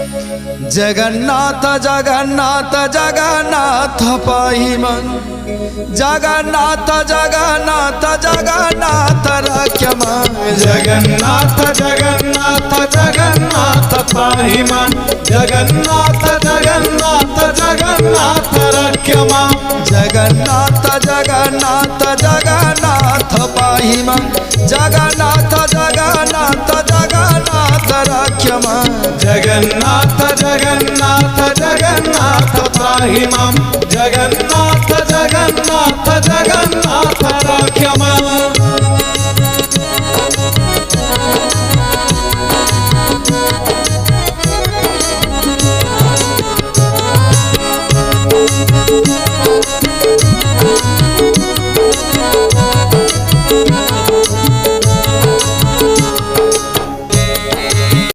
जगन्नाथ जगन्नाथ जगन्नाथ पाहि मां जगन्नाथ जगन्नाथ जगन्नाथ रक्ष मां जगन्नाथ जगन्नाथ जगन्नाथ पाहि मां जगन्नाथ जगन्नाथ जगन्नाथ रक्ष मां जगन्नाथ जगन्नाथ जगन्नाथ पाहि मां जगन्नाथ जगन्नाथ जगन्नाथ रक्ष मां जगन्नाथ जगन्नाथ जगन्नाथ पाहि मां जगन्नाथ जगन्नाथ जगन्नाथ रक्ष मां।